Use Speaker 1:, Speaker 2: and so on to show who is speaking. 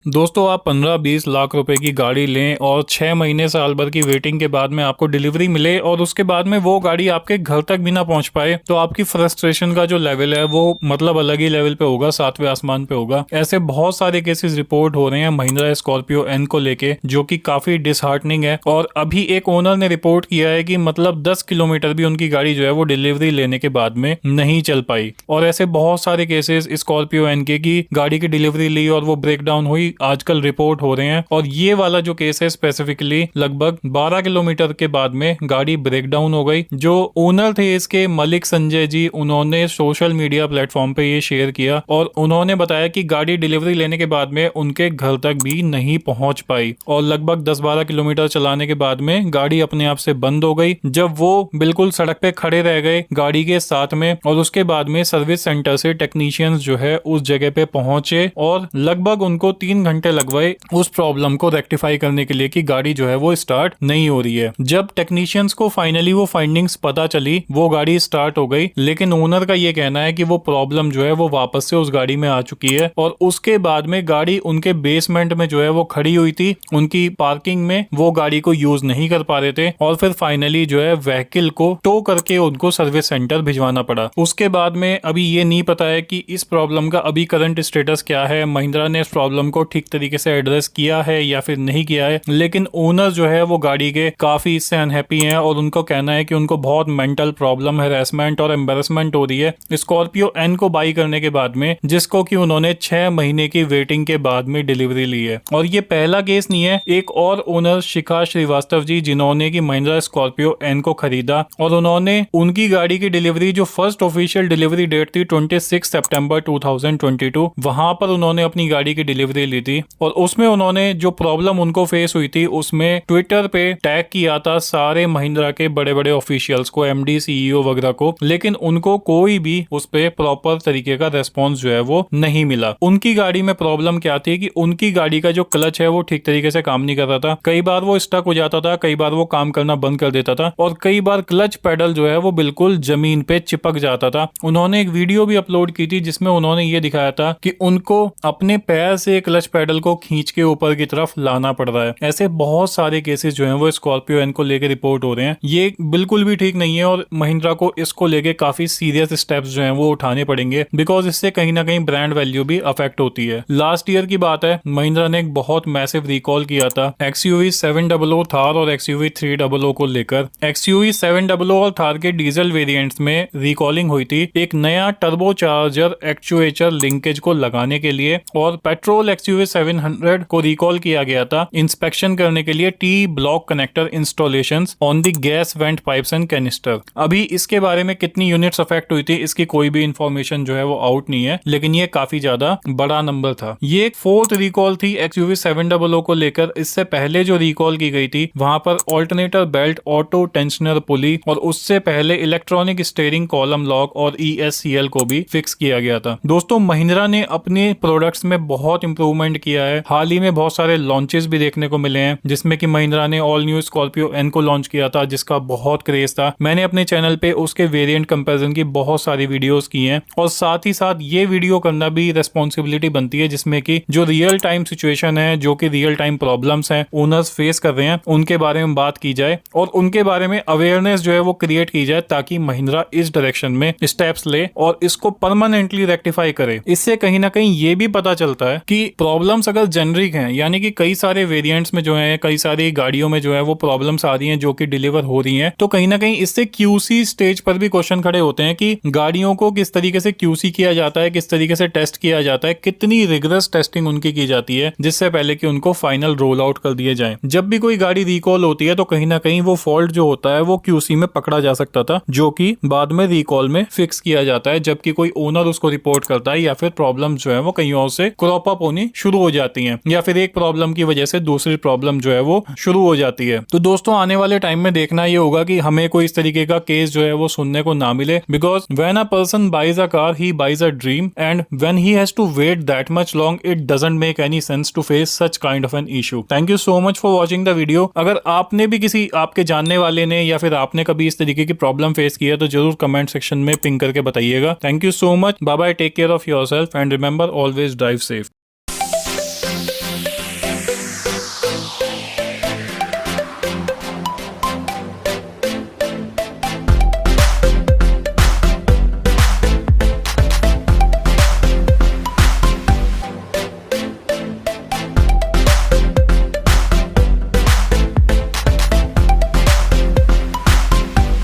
Speaker 1: दोस्तों आप 15-20 लाख रुपए की गाड़ी लें और 6 महीने साल भर की वेटिंग के बाद में आपको डिलीवरी मिले और उसके बाद में वो गाड़ी आपके घर तक भी ना पहुंच पाए तो आपकी फ्रस्ट्रेशन का जो लेवल है वो मतलब अलग ही लेवल पे होगा, सातवें आसमान पे होगा। ऐसे बहुत सारे केसेस रिपोर्ट हो रहे हैं महिंद्रा स्कॉर्पियो एन को लेके जो कि काफी डिसहार्टनिंग है। और अभी एक ओनर ने रिपोर्ट किया है कि मतलब 10 किलोमीटर भी उनकी गाड़ी जो है वो डिलीवरी लेने के बाद में नहीं चल पाई। और ऐसे बहुत सारे केसेस स्कॉर्पियो एन के की गाड़ी की डिलीवरी ली और वो ब्रेक डाउन हुई आजकल रिपोर्ट हो रहे हैं। और ये वाला जो केस है स्पेसिफिकली लगभग 12 किलोमीटर के बाद में गाड़ी ब्रेक डाउन हो गई। जो ओनर थे इसके मलिक संजय जी, उन्होंने सोशल मीडिया प्लेटफॉर्म पे ये शेयर किया और उन्होंने बताया कि गाड़ी डिलीवरी लेने के बाद में उनके घर तक भी नहीं पहुंच पाई और लगभग 10-12 किलोमीटर चलाने के बाद में गाड़ी अपने आप से बंद हो गई। जब वो बिल्कुल सड़क पे खड़े रह गए गाड़ी के साथ में और उसके बाद में सर्विस सेंटर से टेक्नीशियंस जो है उस जगह पे पहुंचे और लगभग उनको 3 घंटे लगवाए उस प्रॉब्लम को रेक्टिफाई करने के लिए कि गाड़ी जो है वो स्टार्ट नहीं हो रही है। जब टेक्नीशियंस को फाइनली वो फाइंडिंग्स पता चली वो गाड़ी स्टार्ट हो गई, लेकिन ओनर का ये कहना है कि वो प्रॉब्लम जो है वो वापस से उस गाड़ी में आ चुकी है और उसके बाद में गाड़ी उनके बेसमेंट में जो है वो खड़ी हुई थी, उनकी पार्किंग में वो गाड़ी को यूज नहीं कर पा रहे थे और फिर फाइनली जो है व्हीकल को टो करके उनको सर्विस सेंटर भिजवाना पड़ा। उसके बाद में अभी ये नहीं पता है कि इस प्रॉब्लम का अभी करंट स्टेटस क्या है, महिंद्रा ने इस प्रॉब्लम को ठीक तरीके से एड्रेस किया है या फिर नहीं किया है। लेकिन ओनर जो है वो गाड़ी के काफी इससे अनहैप्पी हैं और उनको कहना है कि उनको बहुत मेंटल प्रॉब्लम, हैरेसमेंट और एम्बेरसमेंट हो रही है स्कॉर्पियो एन को बाई करने के बाद में, जिसको कि उन्होंने 6 महीने की वेटिंग के बाद में डिलीवरी ली है। और ये पहला केस नहीं है, एक और ओनर शिखा श्रीवास्तव जी जिन्होंने की महिंद्रा स्कॉर्पियो एन को खरीदा और उन्होंने उनकी गाड़ी की डिलीवरी जो फर्स्ट ऑफिशियल डिलीवरी डेट थी 26 सितंबर 2022 वहां पर उन्होंने अपनी गाड़ी की डिलीवरी ली थी और उसमें उन्होंने जो प्रॉब्लम उनको फेस हुई थी उसमें ट्विटर पे टैग किया था सारे महिंद्रा के बड़े बड़े ऑफिशियल्स को, एमडी, सीईओ वगैरह को, लेकिन उनको कोई भी उस पे प्रॉपर तरीके का रेस्पॉन्स जो है वो नहीं मिला। उनकी गाड़ी में प्रॉब्लम क्या थी कि उनकी गाड़ी का जो क्लच है वो ठीक तरीके से काम नहीं कर रहा था, कई बार वो स्टक हो जाता था, कई बार वो काम करना बंद कर देता था और कई बार क्लच पेडल जो है वो बिल्कुल जमीन पे चिपक जाता था। उन्होंने एक वीडियो भी अपलोड की थी जिसमें उन्होंने ये दिखाया था कि उनको अपने पैर से क्लच पेडल को खींच के ऊपर की तरफ लाना पड़ रहा है। ऐसे बहुत सारे केसेस जो हैं वो स्कॉर्पियो एन को लेके रिपोर्ट हो रहे हैं। ये बिल्कुल भी ठीक नहीं है और महिंद्रा को इसको लेके काफी सीरियस स्टेप्स जो हैं वो उठाने पड़ेंगे बिकॉज इससे कहीं ना कहीं ब्रांड वैल्यू भी अफेक्ट होती है। लास्ट ईयर की बात है, महिंद्रा ने एक बहुत मैसिव रिकॉल किया था XUV 700 थार और XUV 300 को लेकर। XUV 700 और थार के डीजल वेरिएंट्स में रिकॉलिंग हुई थी एक नया टर्बोचार्जर एक्चुएटर लिंकेज को लगाने के लिए और पेट्रोल XUV 700 को रिकॉल किया गया था इंस्पेक्शन करने के लिए T block connector installations on the gas went pipes and canister. अभी इसके बारे में कितनी यूनिट्स अफेक्ट हुई थी इसकी कोई भी इंफॉर्मेशन जो है वो आउट नहीं है, लेकिन ये काफी ज्यादा बड़ा नंबर था। ये एक 4th रिकॉल थी XUV 700 को लेकर। इससे पहले जो रिकॉल की गई थी वहां पर ऑल्टरनेटर बेल्ट, ऑटो टेंशनर पुली और उससे पहले इलेक्ट्रॉनिक स्टीयरिंग कॉलम लॉक और ESCL को भी फिक्स किया गया था। दोस्तों महिंद्रा ने अपने प्रोडक्ट्स में बहुत इंप्रूवमेंट किया है। हाल ही में बहुत सारे लॉन्चेस भी देखने को मिले हैं जिसमें कि महिंद्रा ने ऑल न्यू स्कॉर्पियो एन को लॉन्च किया था जिसका बहुत क्रेज था। मैंने अपने चैनल पे उसके वेरिएंट कंपैरिजन की बहुत सारी वीडियोस की हैं और साथ ही साथ ये वीडियो करना भी रेस्पॉन्सिबिलिटी बनती है जिसमें कि जो रियल टाइम सिचुएशन है, जो कि रियल टाइम प्रॉब्लम्स हैं ओनर्स फेस कर रहे हैं, उनके बारे में बात की जाए और उनके बारे में अवेयरनेस जो है वो क्रिएट की जाए ताकि महिंद्रा इस डायरेक्शन में स्टेप्स ले और इसको परमानेंटली रेक्टिफाई करे। इससे कहीं ना कहीं ये भी पता चलता है कि प्रॉब्लम्स अगर जेनरिक हैं, यानी कि कई सारे वेरिएंट्स में जो है, कई सारी गाड़ियों में जो है वो प्रॉब्लम्स आ रही हैं जो कि डिलीवर हो रही हैं, तो कहीं ना कहीं इससे QC स्टेज पर भी क्वेश्चन खड़े होते हैं कि गाड़ियों को किस तरीके से QC किया जाता है, किस तरीके से टेस्ट किया जाता है, कितनी रिगरस टेस्टिंग उनकी की जाती है जिससे पहले कि उनको फाइनल रोल आउट कर दिए जाए। जब भी कोई गाड़ी रिकॉल होती है तो कहीं ना कहीं वो फॉल्ट जो होता है वो QC में पकड़ा जा सकता था जो कि बाद में रिकॉल में फिक्स किया जाता है जबकि कोई ओनर उसको रिपोर्ट करता है या फिर प्रॉब्लम जो है वो कहीं और से क्रॉप अप होनी शुरू हो जाती हैं या फिर एक प्रॉब्लम की वजह से दूसरी प्रॉब्लम जो है वो शुरू हो जाती है। तो दोस्तों आने वाले टाइम में देखना ये होगा कि हमें कोई इस तरीके का केस जो है वो सुनने को ना मिले because when a person buys a car he buys a dream and when he has to wait that much long it doesn't make any sense to face such kind of an issue. Thank you so much for watching the video. अगर आपने भी किसी आपके जानने वाले ने या फिर आपने कभी इस तरीके की प्रॉब्लम फेस की है तो जरूर कमेंट सेक्शन में पिंग करके बताइएगा। Thank you so much. Bye bye, take care of yourself and remember always drive safe.